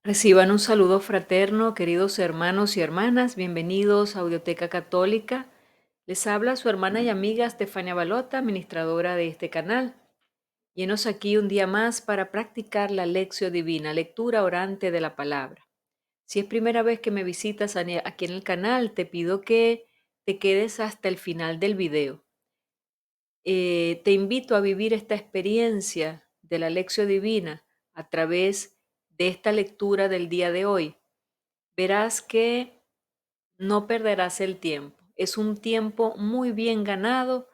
Reciban un saludo fraterno, queridos hermanos y hermanas, bienvenidos a Audioteca Católica. Les habla su hermana y amiga Stefania Balota, administradora de este canal. Llenos aquí un día más para practicar la Lección Divina, lectura orante de la palabra. Si es primera vez que me visitas aquí en el canal, te pido que te quedes hasta el final del video. Te invito a vivir esta experiencia de la Lección Divina a través de esta lectura del día de hoy. Verás que no perderás el tiempo. Es un tiempo muy bien ganado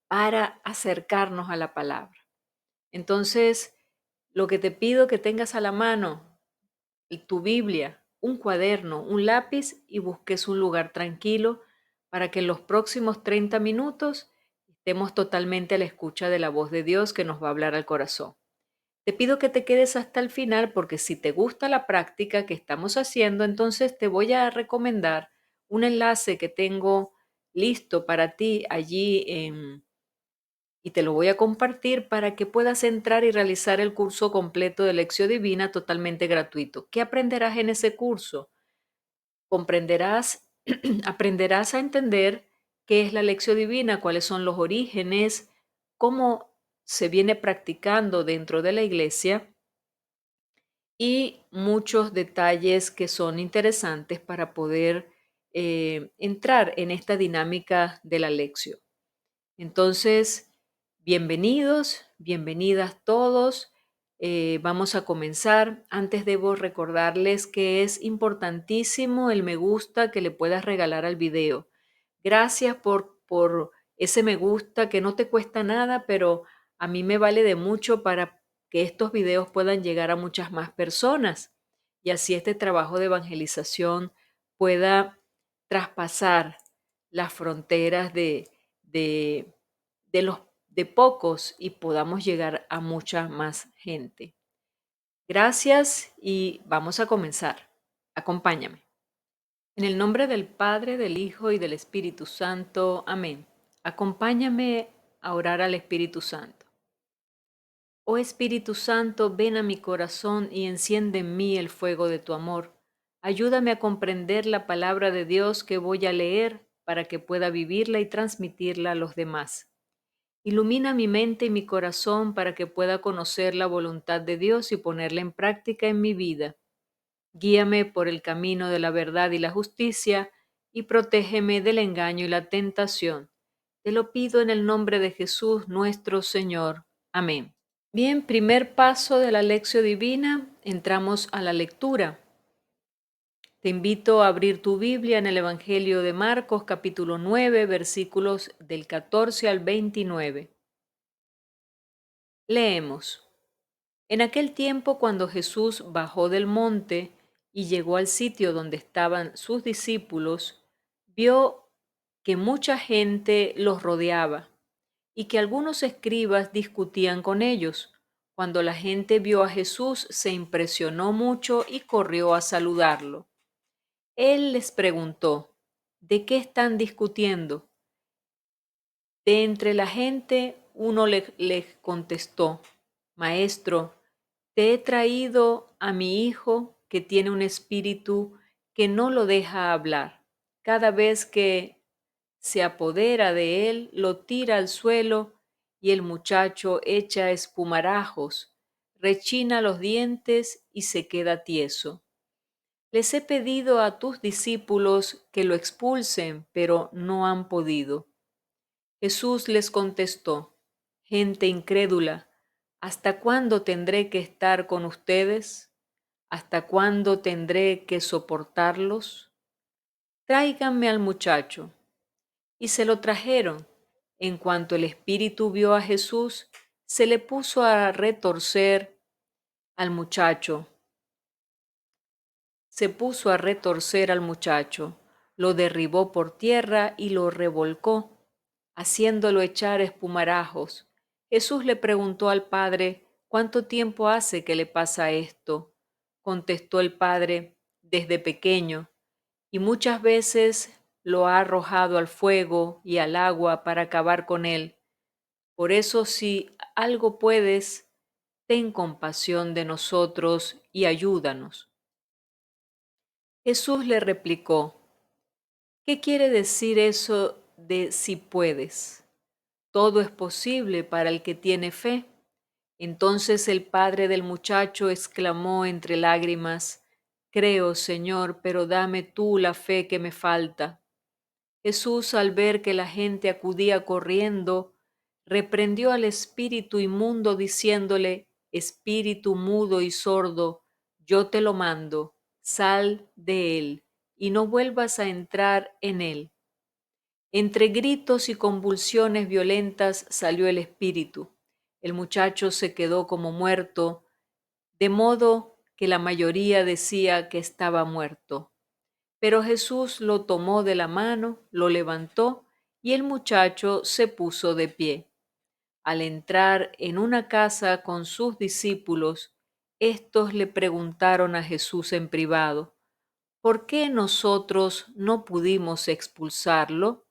para acercarnos a la palabra. Entonces, lo que te pido que tengas a la mano, tu Biblia, un cuaderno, un lápiz y busques un lugar tranquilo para que en los próximos 30 minutos estemos totalmente a la escucha de la voz de Dios que nos va a hablar al corazón. Te pido que te quedes hasta el final porque si te gusta la práctica que estamos haciendo, entonces te voy a recomendar un enlace que tengo listo para ti allí y te lo voy a compartir para que puedas entrar y realizar el curso completo de Lección Divina totalmente gratuito. ¿Qué aprenderás en ese curso? Comprenderás, aprenderás a entender qué es la Lección Divina, cuáles son los orígenes, cómo se viene practicando dentro de la iglesia y muchos detalles que son interesantes para poder entrar en esta dinámica de la lección. Entonces, bienvenidos, bienvenidas todos. Vamos a comenzar. Antes debo recordarles que es importantísimo el me gusta que le puedas regalar al video. Gracias por ese me gusta que no te cuesta nada, pero a mí me vale de mucho para que estos videos puedan llegar a muchas más personas y así este trabajo de evangelización pueda traspasar las fronteras de, de pocos y podamos llegar a mucha más gente. Gracias y vamos a comenzar. Acompáñame. En el nombre del Padre, del Hijo y del Espíritu Santo. Amén. Acompáñame a orar al Espíritu Santo. Oh Espíritu Santo, ven a mi corazón y enciende en mí el fuego de tu amor. Ayúdame a comprender la palabra de Dios que voy a leer para que pueda vivirla y transmitirla a los demás. Ilumina mi mente y mi corazón para que pueda conocer la voluntad de Dios y ponerla en práctica en mi vida. Guíame por el camino de la verdad y la justicia, y protégeme del engaño y la tentación. Te lo pido en el nombre de Jesús nuestro Señor. Amén. Bien, primer paso de la Lección Divina, entramos a la lectura. Te invito a abrir tu Biblia en el Evangelio de Marcos, capítulo 9, versículos del 14 al 29. Leemos. En aquel tiempo, cuando Jesús bajó del monte y llegó al sitio donde estaban sus discípulos, vio que mucha gente los rodeaba y que algunos escribas discutían con ellos. Cuando la gente vio a Jesús, se impresionó mucho y corrió a saludarlo. Él les preguntó, ¿de qué están discutiendo? De entre la gente, uno le contestó, Maestro, te he traído a mi hijo que tiene un espíritu que no lo deja hablar. Cada vez que se apodera de él, lo tira al suelo y el muchacho echa espumarajos, rechina los dientes y se queda tieso. Les he pedido a tus discípulos que lo expulsen, pero no han podido. Jesús les contestó, gente incrédula, ¿hasta cuándo tendré que estar con ustedes? ¿Hasta cuándo tendré que soportarlos? Tráiganme al muchacho. Y se lo trajeron. En cuanto el espíritu vio a Jesús, se le puso a retorcer al muchacho. Se puso a retorcer al muchacho, lo derribó por tierra y lo revolcó, haciéndolo echar espumarajos. Jesús le preguntó al padre, ¿cuánto tiempo hace que le pasa esto? Contestó el padre, desde pequeño, y muchas veces lo ha arrojado al fuego y al agua para acabar con él. Por eso, si algo puedes, ten compasión de nosotros y ayúdanos. Jesús le replicó: ¿qué quiere decir eso de si puedes? Todo es posible para el que tiene fe. Entonces el padre del muchacho exclamó entre lágrimas: creo, Señor, pero dame tú la fe que me falta. Jesús, al ver que la gente acudía corriendo, reprendió al espíritu inmundo diciéndole: espíritu mudo y sordo, yo te lo mando, sal de él y no vuelvas a entrar en él. Entre gritos y convulsiones violentas salió el espíritu. El muchacho se quedó como muerto, de modo que la mayoría decía que estaba muerto. Pero Jesús lo tomó de la mano, lo levantó y el muchacho se puso de pie. Al entrar en una casa con sus discípulos, estos le preguntaron a Jesús en privado: ¿por qué nosotros no pudimos expulsarlo?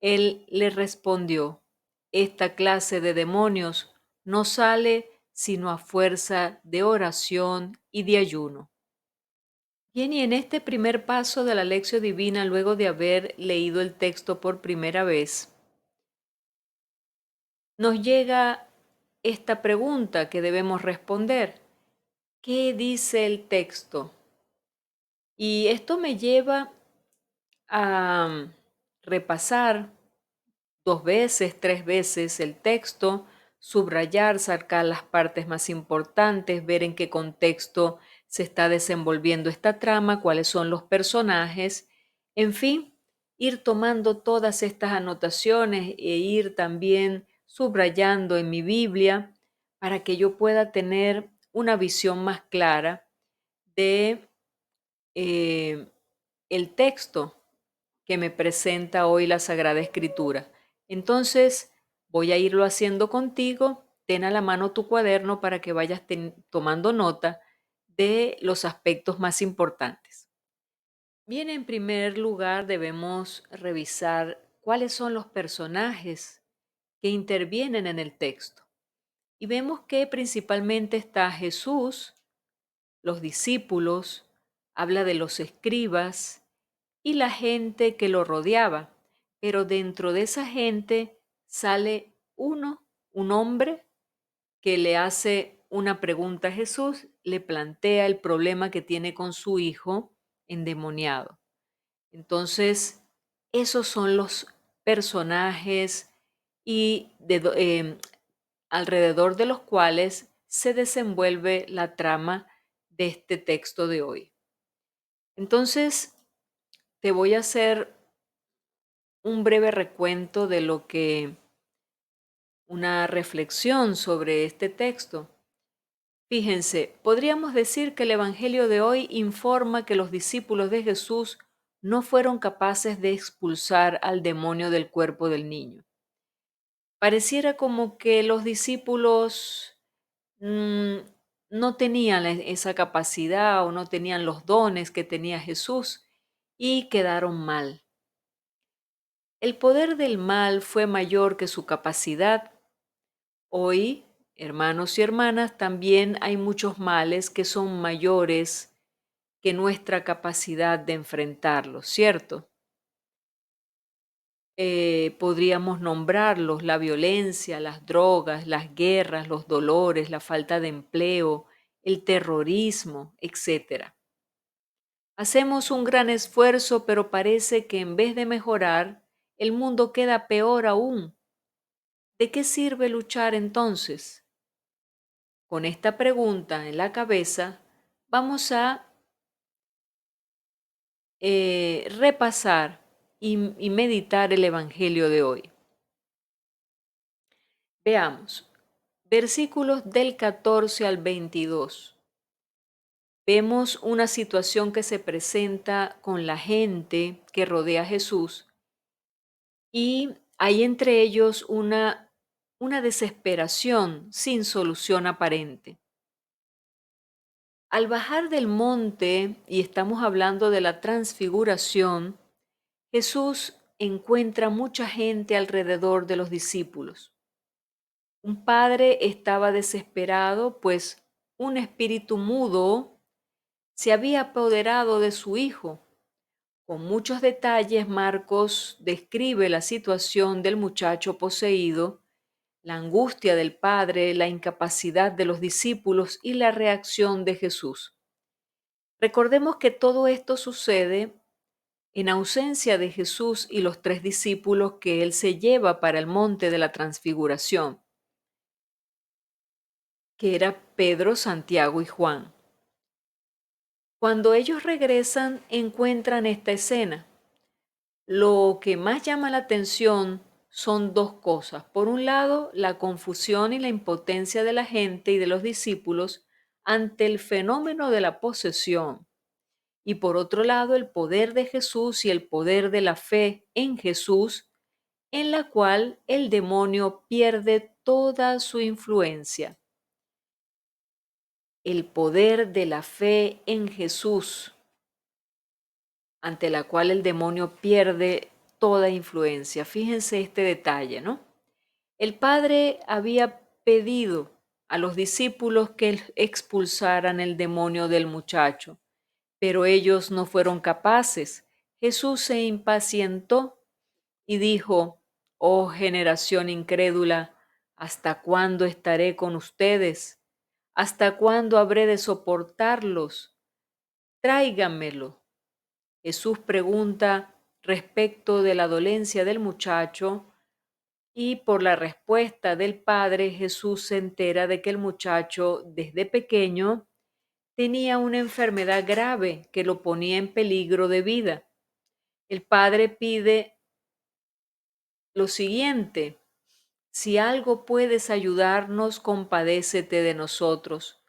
Él le respondió: esta clase de demonios no sale sino a fuerza de oración y de ayuno. Bien, y en este primer paso de la lección divina, luego de haber leído el texto por primera vez, nos llega esta pregunta que debemos responder: ¿qué dice el texto? Y esto me lleva a repasar 2 veces, 3 veces el texto, subrayar, sacar las partes más importantes, ver en qué contexto se está desenvolviendo esta trama, cuáles son los personajes, en fin, ir tomando todas estas anotaciones e ir también subrayando en mi Biblia para que yo pueda tener una visión más clara de eh, el texto que me presenta hoy la Sagrada Escritura. Entonces, voy a irlo haciendo contigo. Ten a la mano tu cuaderno para que vayas tomando nota de los aspectos más importantes. Bien, en primer lugar debemos revisar cuáles son los personajes que intervienen en el texto. Y vemos que principalmente está Jesús, los discípulos, habla de los escribas y la gente que lo rodeaba. Pero dentro de esa gente sale un hombre que le hace una pregunta a Jesús, le plantea el problema que tiene con su hijo endemoniado. Entonces, esos son los personajes y alrededor de los cuales se desenvuelve la trama de este texto de hoy. Entonces, te voy a hacer un breve recuento de lo que una reflexión sobre este texto. Fíjense, podríamos decir que el Evangelio de hoy informa que los discípulos de Jesús no fueron capaces de expulsar al demonio del cuerpo del niño. Pareciera como que los discípulos mm, no tenían esa capacidad o no tenían los dones que tenía Jesús y quedaron mal. El poder del mal fue mayor que su capacidad. Hoy, hermanos y hermanas, también hay muchos males que son mayores que nuestra capacidad de enfrentarlos, ¿cierto? Podríamos nombrarlos: la violencia, las drogas, las guerras, los dolores, la falta de empleo, el terrorismo, etcétera. Hacemos un gran esfuerzo, pero parece que en vez de mejorar, el mundo queda peor aún. ¿De qué sirve luchar entonces? Con esta pregunta en la cabeza, vamos a repasar y meditar el Evangelio de hoy. Veamos, versículos del 14 al 22. Vemos una situación que se presenta con la gente que rodea a Jesús y hay entre ellos una desesperación sin solución aparente. Al bajar del monte, y estamos hablando de la transfiguración, Jesús encuentra mucha gente alrededor de los discípulos. Un padre estaba desesperado, pues un espíritu mudo se había apoderado de su hijo. Con muchos detalles, Marcos describe la situación del muchacho poseído, la angustia del padre, la incapacidad de los discípulos y la reacción de Jesús. Recordemos que todo esto sucede en ausencia de Jesús y los 3 discípulos que él se lleva para el monte de la transfiguración, que era Pedro, Santiago y Juan. Cuando ellos regresan, encuentran esta escena. Lo que más llama la atención son 2 cosas. Por un lado, la confusión y la impotencia de la gente y de los discípulos ante el fenómeno de la posesión. Y por otro lado, el poder de Jesús y el poder de la fe en Jesús, en la cual el demonio pierde toda su influencia. El poder de la fe en Jesús, ante la cual el demonio pierde toda influencia. Fíjense este detalle, ¿no? El Padre había pedido a los discípulos que expulsaran el demonio del muchacho, pero ellos no fueron capaces. Jesús se impacientó y dijo: «Oh generación incrédula, ¿hasta cuándo estaré con ustedes? ¿Hasta cuándo habré de soportarlos? Tráiganmelo». Jesús pregunta respecto de la dolencia del muchacho y por la respuesta del padre Jesús se entera de que el muchacho desde pequeño tenía una enfermedad grave que lo ponía en peligro de vida. El padre pide lo siguiente: «Si algo puedes ayudarnos, compadécete de nosotros».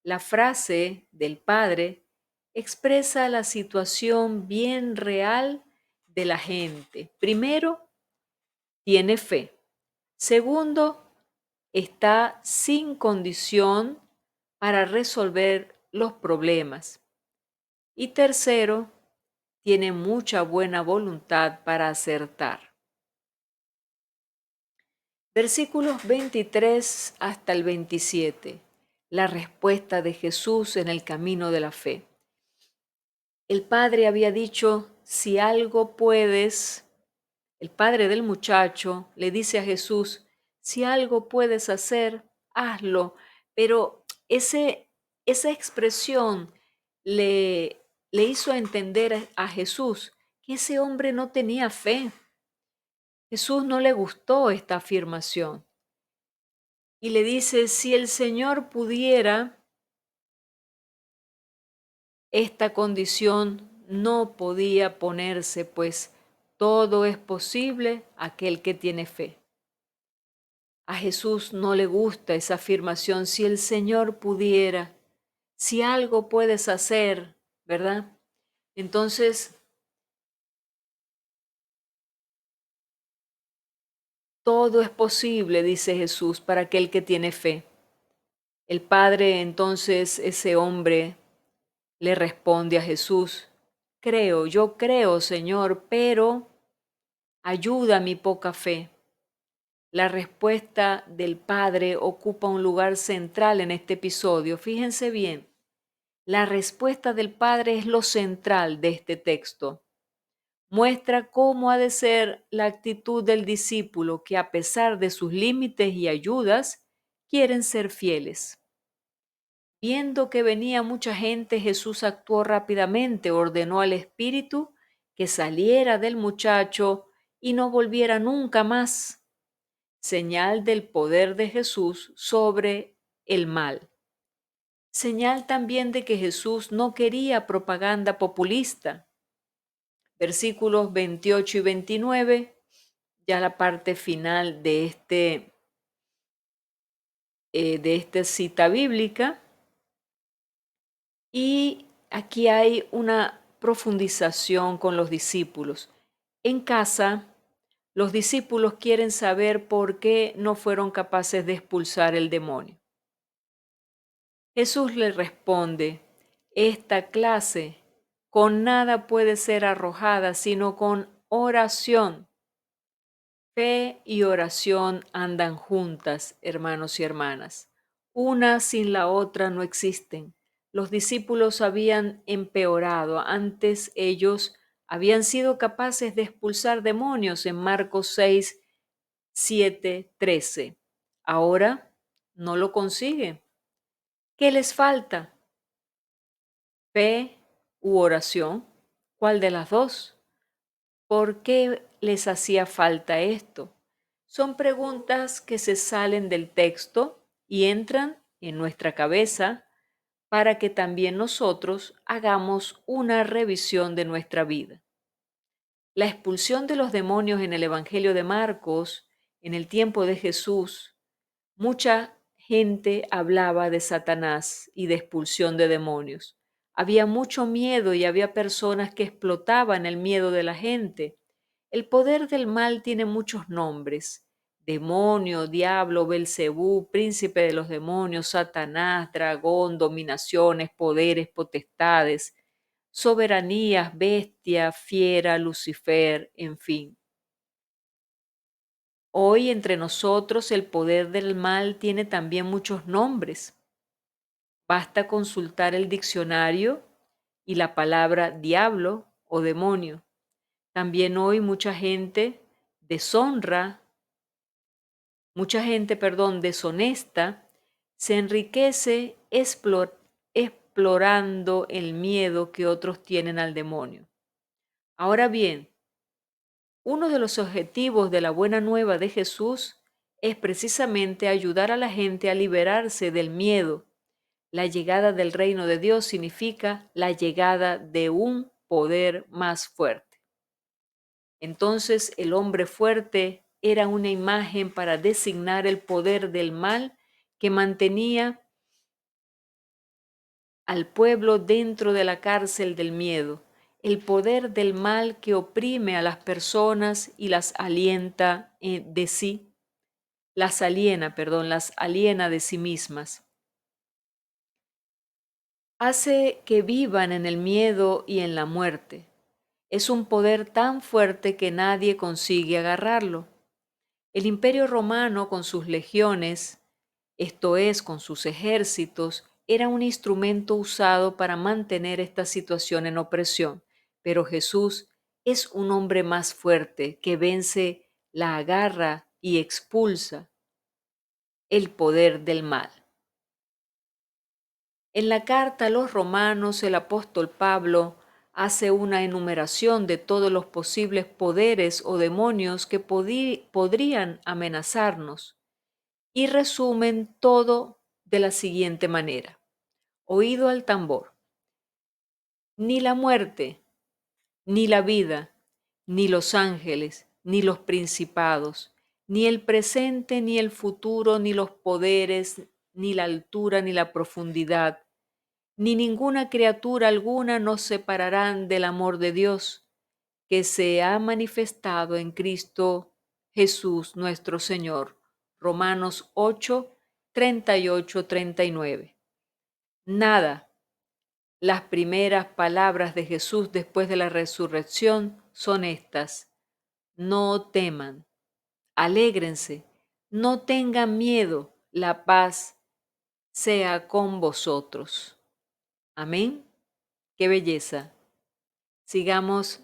La frase del padre expresa la situación bien real de la gente. Primero, tiene fe. Segundo, está sin condición para resolver los problemas. Y tercero, tiene mucha buena voluntad para acertar. Versículos 23 hasta el 27. La respuesta de Jesús en el camino de la fe. El padre había dicho: «Si algo puedes». El padre del muchacho le dice a Jesús: «Si algo puedes hacer, hazlo». Pero esa expresión le hizo entender a Jesús que ese hombre no tenía fe. Jesús no le gustó esta afirmación y le dice: «Si el Señor pudiera, esta condición no podía ponerse, pues todo es posible a aquel que tiene fe». A Jesús no le gusta esa afirmación: «Si el Señor pudiera, si algo puedes hacer», ¿verdad? Entonces, todo es posible, dice Jesús, para aquel que tiene fe. El Padre, entonces, ese hombre le responde a Jesús: «Creo, yo creo, Señor, pero ayuda mi poca fe». La respuesta del Padre ocupa un lugar central en este episodio. Fíjense bien, la respuesta del Padre es lo central de este texto. Muestra cómo ha de ser la actitud del discípulo que, a pesar de sus límites y ayudas, quieren ser fieles. Viendo que venía mucha gente, Jesús actuó rápidamente, ordenó al espíritu que saliera del muchacho y no volviera nunca más. Señal del poder de Jesús sobre el mal. Señal también de que Jesús no quería propaganda populista. Versículos 28 y 29, ya la parte final de esta cita bíblica. Y aquí hay una profundización con los discípulos. En casa, los discípulos quieren saber por qué no fueron capaces de expulsar el demonio. Jesús les responde: «Esta clase con nada puede ser arrojada sino con oración». Fe y oración andan juntas, hermanos y hermanas. Una sin la otra no existen. los discípulos habían empeorado. Antes ellos habían sido capaces de expulsar demonios en Marcos 6, 7, 13. Ahora no lo consiguen. ¿Qué les falta? ¿Fe u oración? ¿Cuál de las dos? ¿Por qué les hacía falta esto? Son preguntas que se salen del texto y entran en nuestra cabeza para que también nosotros hagamos una revisión de nuestra vida. La expulsión de los demonios en el Evangelio de Marcos, en el tiempo de Jesús, mucha gente hablaba de Satanás y de expulsión de demonios. Había mucho miedo y había personas que explotaban el miedo de la gente. El poder del mal tiene muchos nombres: demonio, diablo, Belcebú, príncipe de los demonios, Satanás, dragón, dominaciones, poderes, potestades, soberanías, bestia, fiera, Lucifer, en fin. Hoy entre nosotros el poder del mal tiene también muchos nombres. Basta consultar el diccionario y la palabra diablo o demonio. También hoy deshonra, deshonesta, se enriquece explorando el miedo que otros tienen al demonio. Ahora bien, uno de los objetivos de la buena nueva de Jesús es precisamente ayudar a la gente a liberarse del miedo. La llegada del reino de Dios significa la llegada de un poder más fuerte. Entonces el hombre fuerte era una imagen para designar el poder del mal que mantenía al pueblo dentro de la cárcel del miedo, el poder del mal que oprime a las personas y las alienta de sí, las aliena de sí mismas. Hace que vivan en el miedo y en la muerte. Es un poder tan fuerte que nadie consigue agarrarlo. El Imperio Romano con sus legiones, esto es, con sus ejércitos, era un instrumento usado para mantener esta situación en opresión. Pero Jesús es un hombre más fuerte que vence, la agarra y expulsa el poder del mal. En la carta a los romanos, el apóstol Pablo hace una enumeración de todos los posibles poderes o demonios que podrían amenazarnos y resumen todo de la siguiente manera. Oído al tambor. Ni la muerte, ni la vida, ni los ángeles, ni los principados, ni el presente, ni el futuro, ni los poderes, ni la altura, ni la profundidad, ni ninguna criatura alguna nos separarán del amor de Dios, que se ha manifestado en Cristo Jesús nuestro Señor. Romanos 8, 38, 39. Nada. Las primeras palabras de Jesús después de la resurrección son estas: no teman, alégrense, no tengan miedo, la paz sea con vosotros. Amén. Qué belleza. Sigamos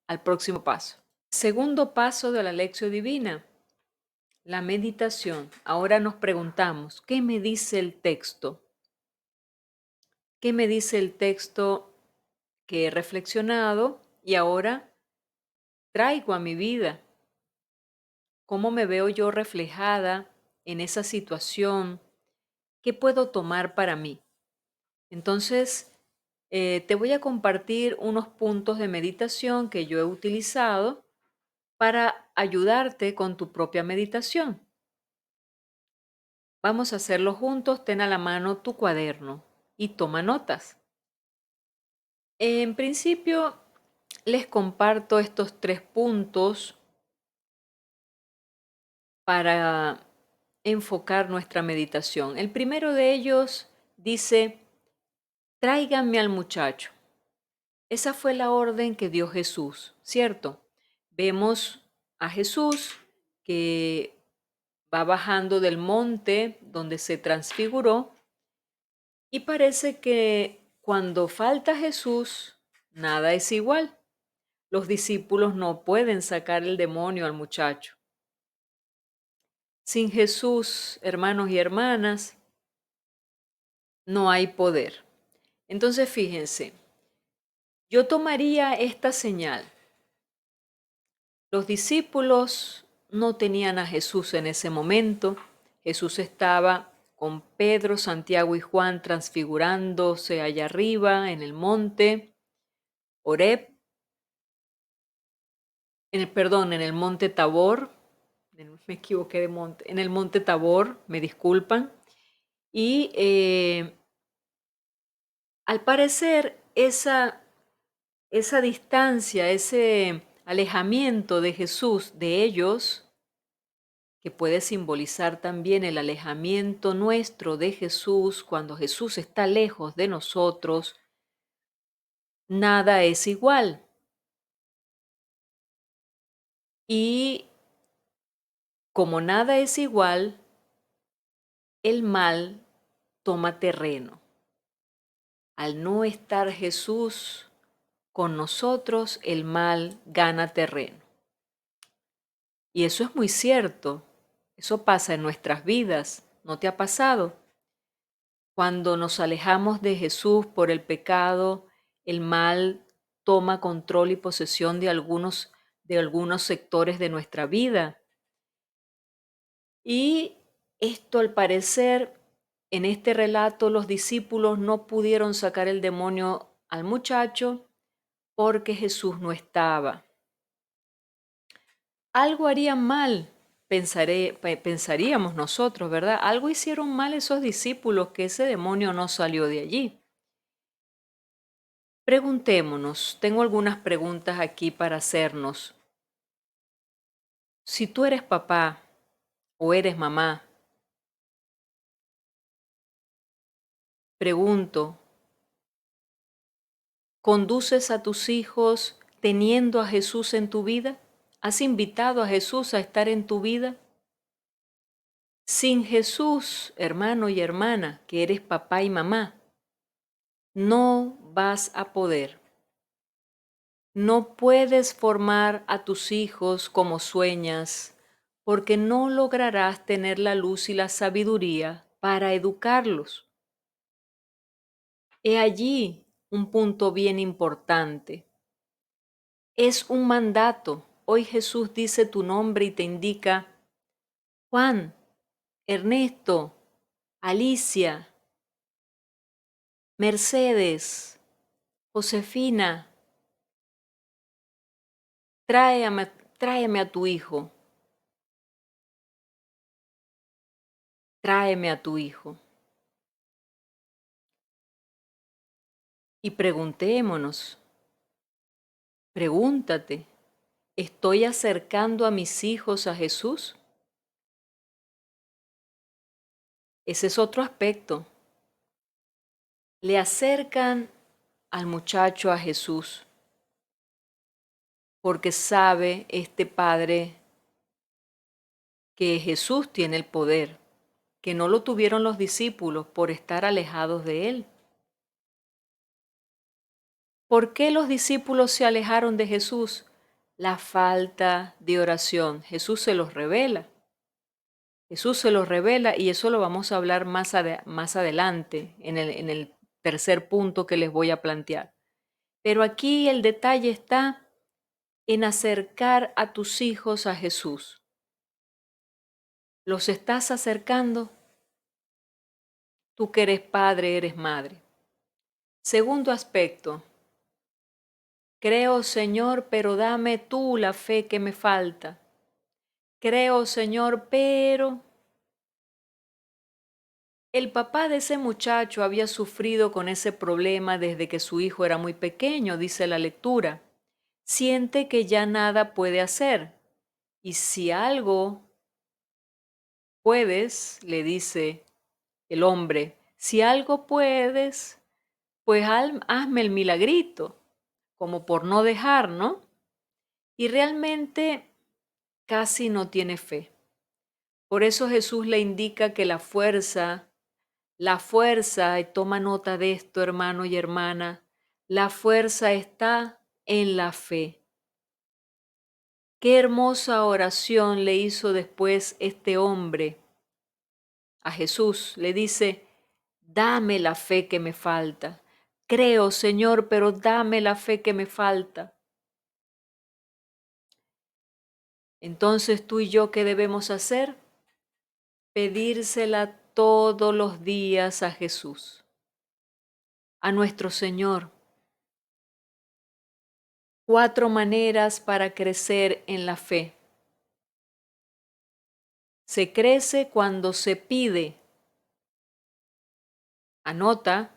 al próximo paso. Segundo paso de la lección divina, la meditación. Ahora nos preguntamos, ¿qué me dice el texto? ¿Qué me dice el texto que he reflexionado y ahora traigo a mi vida? ¿Cómo me veo yo reflejada en esa situación? ¿Qué puedo tomar para mí? Entonces, te voy a compartir unos puntos de meditación que yo he utilizado para ayudarte con tu propia meditación. Vamos a hacerlo juntos. Ten a la mano tu cuaderno y toma notas. En principio, les comparto estos 3 puntos para enfocar nuestra meditación. El primero de ellos dice: tráiganme al muchacho. Esa fue la orden que dio Jesús, ¿cierto? Vemos a Jesús que va bajando del monte donde se transfiguró Y parece que cuando falta Jesús, nada es igual. Los discípulos no pueden sacar el demonio al muchacho. Sin Jesús, hermanos y hermanas, no hay poder. Entonces, fíjense, yo tomaría esta señal. Los discípulos no tenían a Jesús en ese momento. Jesús estaba con Pedro, Santiago y Juan transfigurándose allá arriba en el monte Horeb, en el monte Tabor. Me equivoqué de monte. En el monte Tabor, me disculpan. Y al parecer esa distancia, ese alejamiento de Jesús de ellos, que puede simbolizar también el alejamiento nuestro de Jesús cuando Jesús está lejos de nosotros, nada es igual. Y como nada es igual, el mal toma terreno. Al no estar Jesús con nosotros, el mal gana terreno. Y eso es muy cierto. Eso pasa en nuestras vidas. ¿No te ha pasado? Cuando nos alejamos de Jesús por el pecado, el mal toma control y posesión de algunos sectores de nuestra vida. Y esto, al parecer, en este relato los discípulos no pudieron sacar el demonio al muchacho porque Jesús no estaba. Algo harían mal, pensaríamos nosotros, ¿verdad? Algo hicieron mal esos discípulos que ese demonio no salió de allí. Preguntémonos, tengo algunas preguntas aquí para hacernos. Si tú eres papá o eres mamá, pregunto, ¿conduces a tus hijos teniendo a Jesús en tu vida? ¿Has invitado a Jesús a estar en tu vida? Sin Jesús, hermano y hermana, que eres papá y mamá, no vas a poder. No puedes formar a tus hijos como sueñas, porque no lograrás tener la luz y la sabiduría para educarlos. He allí un punto bien importante. Es un mandato. Hoy Jesús dice tu nombre y te indica, Juan, Ernesto, Alicia, Mercedes, Josefina, tráeme a tu hijo, tráeme a tu hijo. Y preguntémonos, pregúntate, ¿estoy acercando a mis hijos a Jesús? Ese es otro aspecto. Le acercan al muchacho a Jesús porque sabe este padre que Jesús tiene el poder, que no lo tuvieron los discípulos por estar alejados de él. ¿Por qué los discípulos se alejaron de Jesús? La falta de oración. Jesús se los revela. Jesús se los revela y eso lo vamos a hablar más adelante en el tercer punto que les voy a plantear. Pero aquí el detalle está en acercar a tus hijos a Jesús. ¿Los estás acercando? Tú que eres padre, eres madre. Segundo aspecto. Creo, Señor, pero dame tú la fe que me falta. Creo, Señor, pero el papá de ese muchacho había sufrido con ese problema desde que su hijo era muy pequeño, dice la lectura. Siente que ya nada puede hacer. Y si algo puedes, le dice el hombre, si algo puedes, pues hazme el milagrito, como por no dejar, ¿no? Y realmente casi no tiene fe. Por eso Jesús le indica que la fuerza La fuerza, y toma nota de esto, hermano y hermana, la fuerza está en la fe. Qué hermosa oración le hizo después este hombre a Jesús. Le dice, dame la fe que me falta. Creo, Señor, pero dame la fe que me falta. Entonces tú y yo, ¿qué debemos hacer? Pedírsela todos los días a Jesús, a nuestro Señor. 4 maneras para crecer en la fe. Se crece cuando se pide. Anota,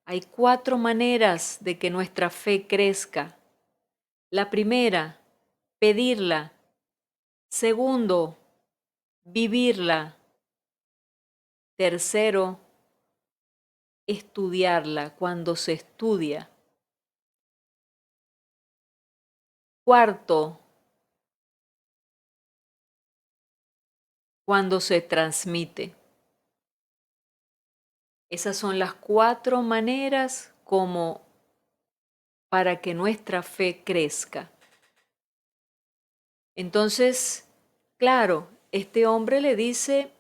hay 4 maneras de que nuestra fe crezca. La primera, pedirla. Segundo, vivirla. Tercero, estudiarla cuando se estudia. Cuarto, cuando se transmite. Esas son las 4 maneras como para que nuestra fe crezca. Entonces, claro, este hombre le dice,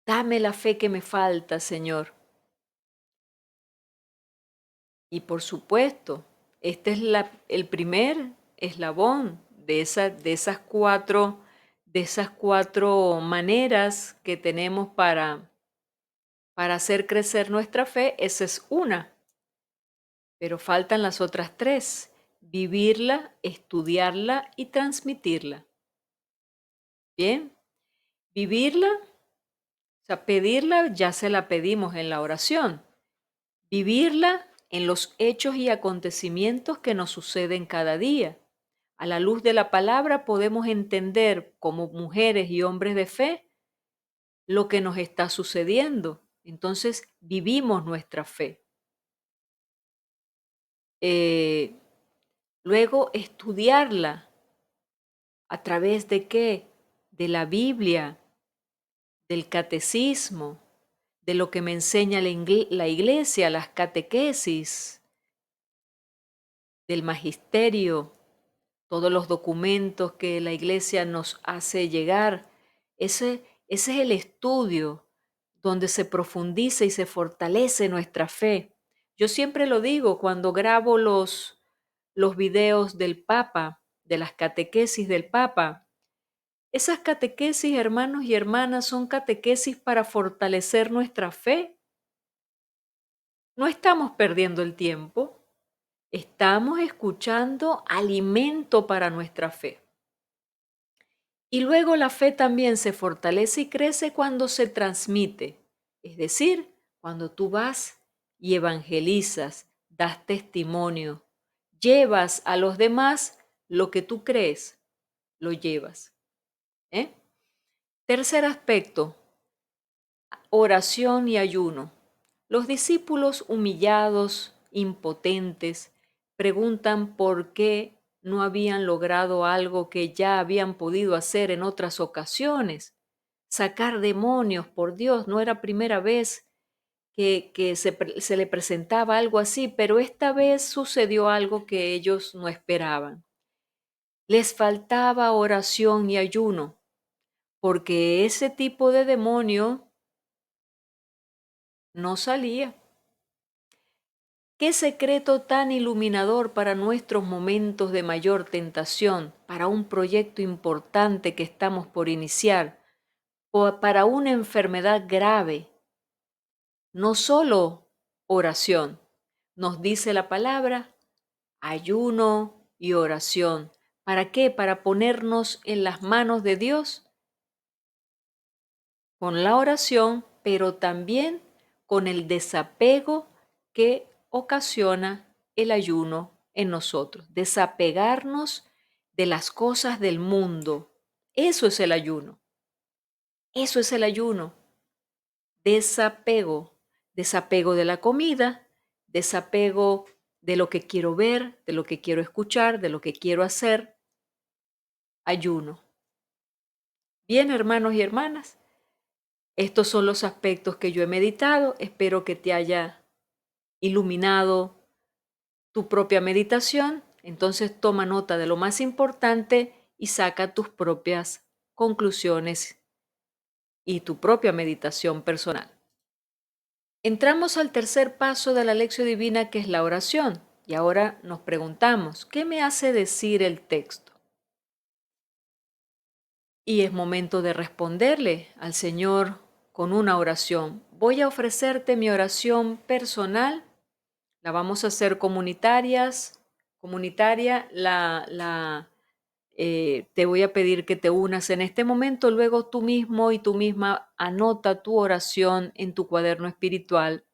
dame la fe que me falta, Señor. Y por supuesto, este es el primer eslabón de esas cuatro maneras que tenemos para hacer crecer nuestra fe. Esa es una, pero faltan las otras 3: vivirla, estudiarla y transmitirla. Bien, vivirla, o sea, pedirla ya se la pedimos en la oración. Vivirla en los hechos y acontecimientos que nos suceden cada día. A la luz de la palabra podemos entender como mujeres y hombres de fe lo que nos está sucediendo. Entonces vivimos nuestra fe. Eh, Luego estudiarla. ¿A través de qué? De la Biblia, del catecismo, de lo que me enseña la iglesia, las catequesis, del magisterio, todos los documentos que la iglesia nos hace llegar. Ese es el estudio donde se profundiza y se fortalece nuestra fe. Yo siempre lo digo cuando grabo los videos del Papa, de las catequesis del Papa. Esas catequesis, hermanos y hermanas, son catequesis para fortalecer nuestra fe. No estamos perdiendo el tiempo. Estamos escuchando alimento para nuestra fe. Y luego la fe también se fortalece y crece cuando se transmite, es decir, cuando tú vas y evangelizas, das testimonio, llevas a los demás lo que tú crees, lo llevas. Tercer aspecto, oración y ayuno. Los discípulos humillados, impotentes, preguntan por qué no habían logrado algo que ya habían podido hacer en otras ocasiones. Sacar demonios, por Dios, no era primera vez que se le presentaba algo así, pero esta vez sucedió algo que ellos no esperaban. Les faltaba oración y ayuno, porque ese tipo de demonio no salía. ¿Qué secreto tan iluminador para nuestros momentos de mayor tentación, para un proyecto importante que estamos por iniciar, o para una enfermedad grave? No solo oración, nos dice la palabra, ayuno y oración. ¿Para qué? Para ponernos en las manos de Dios con la oración, pero también con el desapego que ocasiona el ayuno en nosotros. Desapegarnos de las cosas del mundo. Eso es el ayuno. Eso es el ayuno. Desapego. Desapego de la comida, desapego de lo que quiero ver, de lo que quiero escuchar, de lo que quiero hacer. Ayuno. Bien, hermanos y hermanas. Estos son los aspectos que yo he meditado. Espero que te haya iluminado tu propia meditación. Entonces toma nota de lo más importante y saca tus propias conclusiones y tu propia meditación personal. Entramos al tercer paso de la lección divina, que es la oración. Y ahora nos preguntamos, ¿qué me hace decir el texto? Y es momento de responderle al Señor con una oración. Voy a ofrecerte mi oración personal. La vamos a hacer comunitaria. Te voy a pedir que te unas en este momento. Luego tú mismo y tú misma anota tu oración en tu cuaderno espiritual.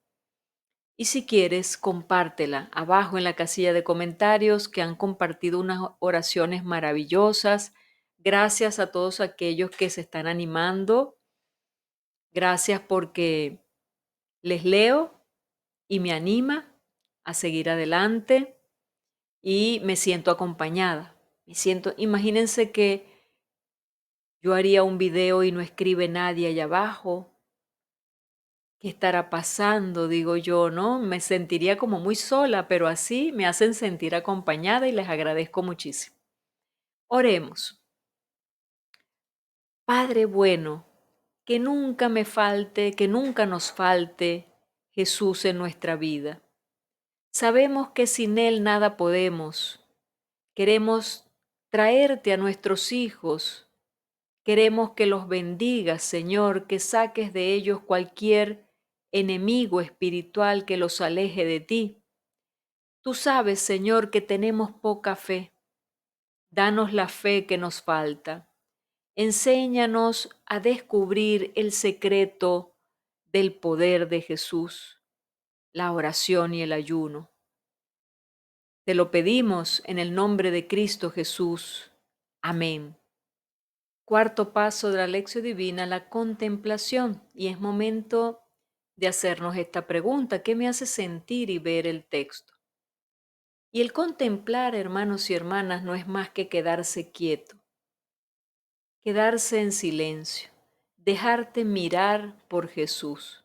Y si quieres, compártela abajo en la casilla de comentarios, que han compartido unas oraciones maravillosas. Gracias a todos aquellos que se están animando. Gracias porque les leo y me anima a seguir adelante y me siento acompañada. Imagínense que yo haría un video y no escribe nadie allá abajo. ¿Qué estará pasando? Digo yo, ¿no? Me sentiría como muy sola, pero así me hacen sentir acompañada y les agradezco muchísimo. Oremos. Padre bueno, que nunca me falte, que nunca nos falte Jesús en nuestra vida. Sabemos que sin Él nada podemos. Queremos traerte a nuestros hijos. Queremos que los bendigas, Señor, que saques de ellos cualquier enemigo espiritual que los aleje de ti. Tú sabes, Señor, que tenemos poca fe. Danos la fe que nos falta. Enséñanos a descubrir el secreto del poder de Jesús, la oración y el ayuno. Te lo pedimos en el nombre de Cristo Jesús. Amén. Cuarto paso de la lección divina, la contemplación. Y es momento de hacernos esta pregunta: ¿qué me hace sentir y ver el texto? Y el contemplar, hermanos y hermanas, no es más que quedarse quieto, quedarse en silencio, dejarte mirar por Jesús,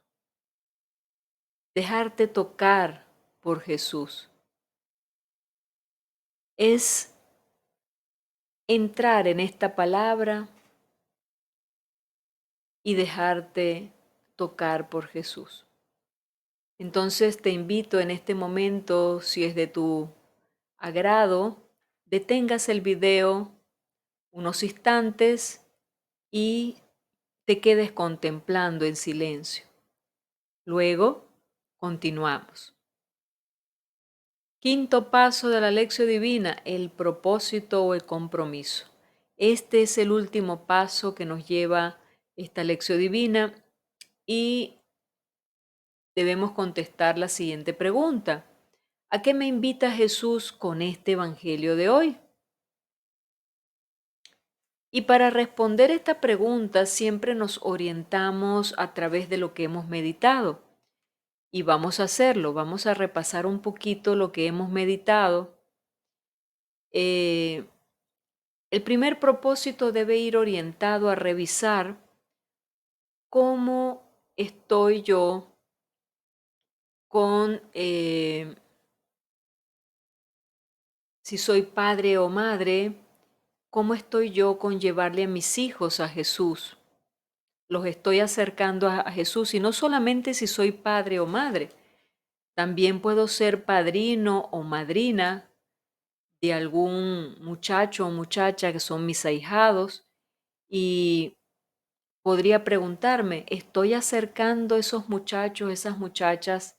dejarte tocar por Jesús. Es entrar en esta palabra y dejarte tocar por Jesús. Entonces te invito en este momento, si es de tu agrado, detengas el video unos instantes y te quedes contemplando en silencio. Luego, continuamos. Quinto paso de la lección divina, el propósito o el compromiso. Este es el último paso que nos lleva esta lección divina y debemos contestar la siguiente pregunta: ¿a qué me invita Jesús con este evangelio de hoy? Y para responder esta pregunta siempre nos orientamos a través de lo que hemos meditado. Y vamos a hacerlo, vamos a repasar un poquito lo que hemos meditado. El primer propósito debe ir orientado a revisar cómo estoy yo con, si soy padre o madre, cómo estoy yo con llevarle a mis hijos a Jesús. Los estoy acercando a Jesús, y no solamente si soy padre o madre, también puedo ser padrino o madrina de algún muchacho o muchacha que son mis ahijados, y podría preguntarme, ¿estoy acercando esos muchachos, esas muchachas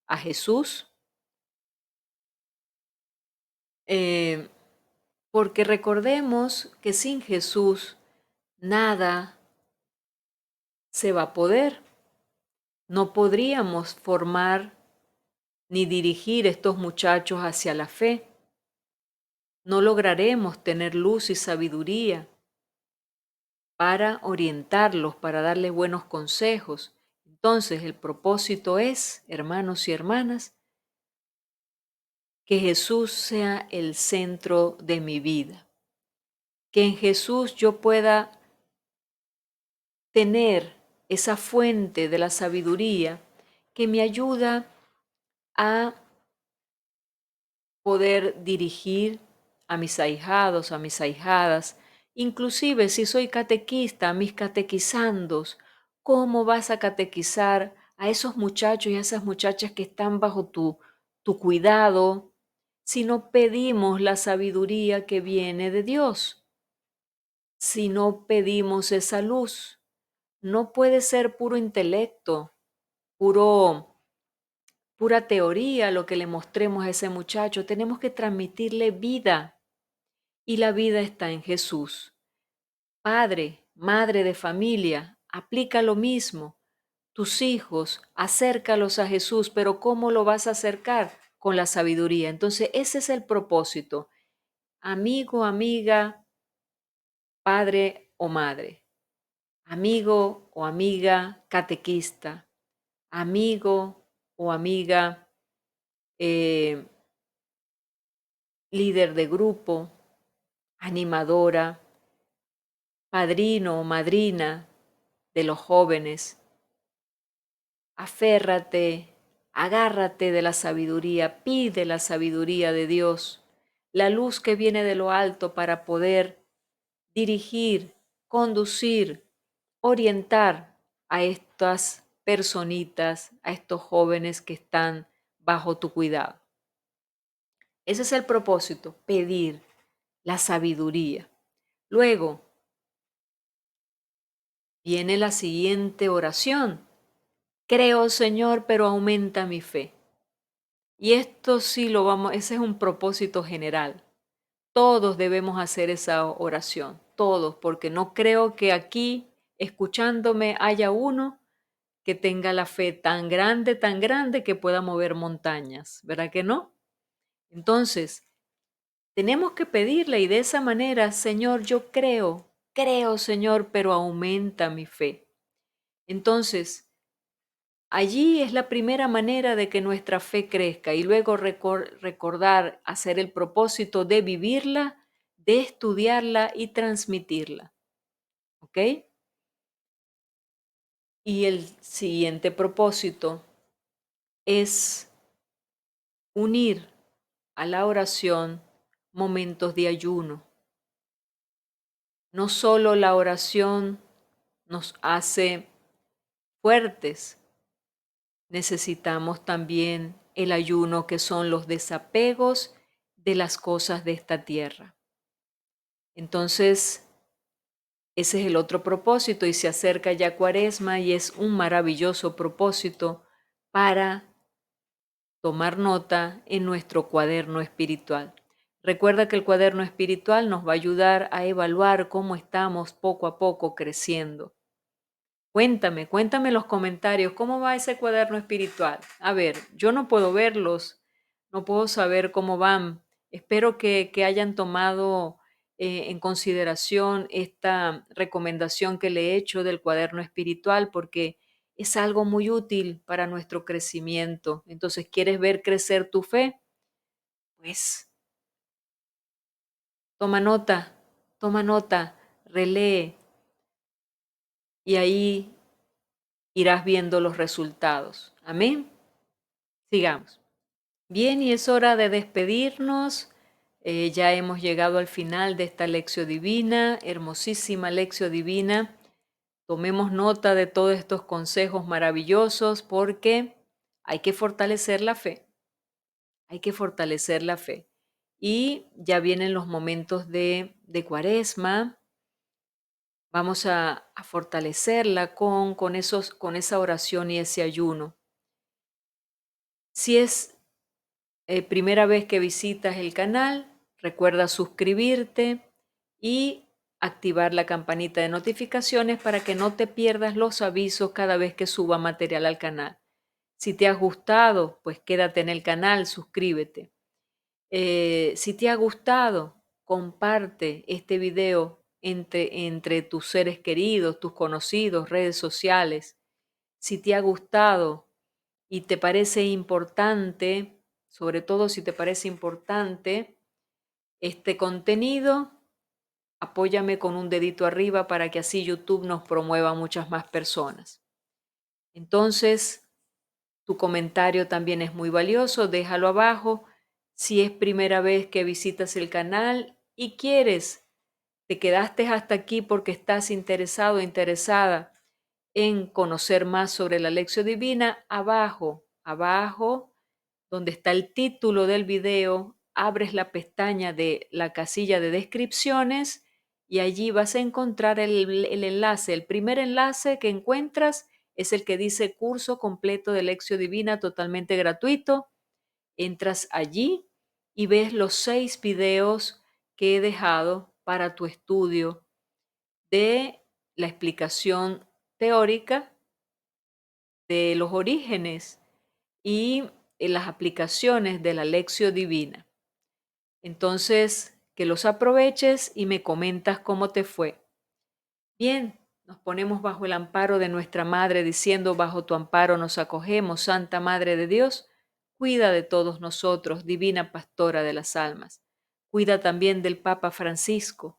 a Jesús? Eh, porque recordemos que sin Jesús nada se va a poder. No podríamos formar ni dirigir estos muchachos hacia la fe. No lograremos tener luz y sabiduría para orientarlos, para darles buenos consejos. Entonces, el propósito es, hermanos y hermanas, que Jesús sea el centro de mi vida. Que en Jesús yo pueda tener esa fuente de la sabiduría que me ayuda a poder dirigir a mis ahijados, a mis ahijadas, inclusive si soy catequista, a mis catequizandos. ¿Cómo vas a catequizar a esos muchachos y a esas muchachas que están bajo tu cuidado si no pedimos la sabiduría que viene de Dios? Si no pedimos esa luz, no puede ser puro intelecto, puro pura teoría lo que le mostremos a ese muchacho. Tenemos que transmitirle vida y la vida está en Jesús. Padre, madre de familia, aplica lo mismo. Tus hijos, acércalos a Jesús, pero ¿cómo lo vas a acercar? Con la sabiduría. Entonces, ese es el propósito. Amigo, amiga, padre o madre. Amigo o amiga catequista. Amigo o amiga eh, líder de grupo, animadora, padrino o madrina de los jóvenes. Aférrate, agárrate de la sabiduría, pide la sabiduría de Dios, la luz que viene de lo alto para poder dirigir, conducir, orientar a estas personitas, a estos jóvenes que están bajo tu cuidado. Ese es el propósito, pedir la sabiduría. Luego viene la siguiente oración. Creo, Señor, pero aumenta mi fe. Y esto sí lo vamos, ese es un propósito general. Todos debemos hacer esa oración, todos, porque no creo que aquí, escuchándome, haya uno que tenga la fe tan grande que pueda mover montañas, ¿verdad que no? Entonces, tenemos que pedirle y de esa manera, Señor, yo creo, Señor, pero aumenta mi fe. Entonces, allí es la primera manera de que nuestra fe crezca y luego recordar, hacer el propósito de vivirla, de estudiarla y transmitirla. ¿Ok? Y el siguiente propósito es unir a la oración momentos de ayuno. No solo la oración nos hace fuertes, necesitamos también el ayuno, que son los desapegos de las cosas de esta tierra. Entonces, ese es el otro propósito y se acerca ya Cuaresma y es un maravilloso propósito para tomar nota en nuestro cuaderno espiritual. Recuerda que el cuaderno espiritual nos va a ayudar a evaluar cómo estamos poco a poco creciendo. Cuéntame en los comentarios cómo va ese cuaderno espiritual. A ver, yo no puedo verlos, no puedo saber cómo van. Espero que hayan tomado en consideración esta recomendación que le he hecho del cuaderno espiritual, porque es algo muy útil para nuestro crecimiento. Entonces, ¿quieres ver crecer tu fe? Pues toma nota, relee y ahí irás viendo los resultados. Amén. Sigamos. Bien, y es hora de despedirnos. Ya hemos llegado al final de esta lección divina, hermosísima lección divina. Tomemos nota de todos estos consejos maravillosos porque hay que fortalecer la fe. Hay que fortalecer la fe. Y ya vienen los momentos de Cuaresma. Vamos a fortalecerla con esa oración y ese ayuno. Si es primera vez que visitas el canal, recuerda suscribirte y activar la campanita de notificaciones para que no te pierdas los avisos cada vez que suba material al canal. Si te ha gustado, pues quédate en el canal, suscríbete. Si te ha gustado, comparte este video entre tus seres queridos, tus conocidos, redes sociales. Si te ha gustado y te parece importante, sobre todo si te parece importante este contenido, apóyame con un dedito arriba para que así YouTube nos promueva a muchas más personas. Entonces, tu comentario también es muy valioso, déjalo abajo. Si es primera vez que visitas el canal y te quedaste hasta aquí porque estás interesado o interesada en conocer más sobre la lección divina, abajo, donde está el título del video, abres la pestaña de la casilla de descripciones y allí vas a encontrar el enlace. El primer enlace que encuentras es el que dice curso completo de lección divina totalmente gratuito. Entras allí y ves los 6 videos que he dejado para tu estudio de la explicación teórica de los orígenes y las aplicaciones de la lección divina. Entonces, que los aproveches y me comentas cómo te fue. Bien, nos ponemos bajo el amparo de nuestra Madre, diciendo, bajo tu amparo nos acogemos, Santa Madre de Dios, cuida de todos nosotros, Divina Pastora de las almas. Cuida también del Papa Francisco.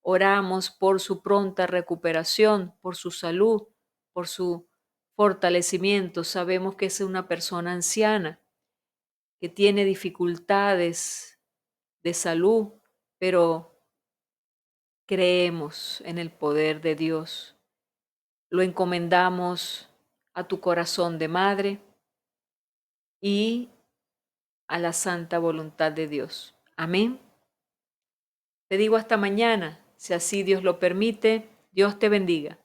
Oramos por su pronta recuperación, por su salud, por su fortalecimiento. Sabemos que es una persona anciana, que tiene dificultades de salud, pero creemos en el poder de Dios. Lo encomendamos a tu corazón de madre y a la santa voluntad de Dios. Amén. Te digo hasta mañana, si así Dios lo permite. Dios te bendiga.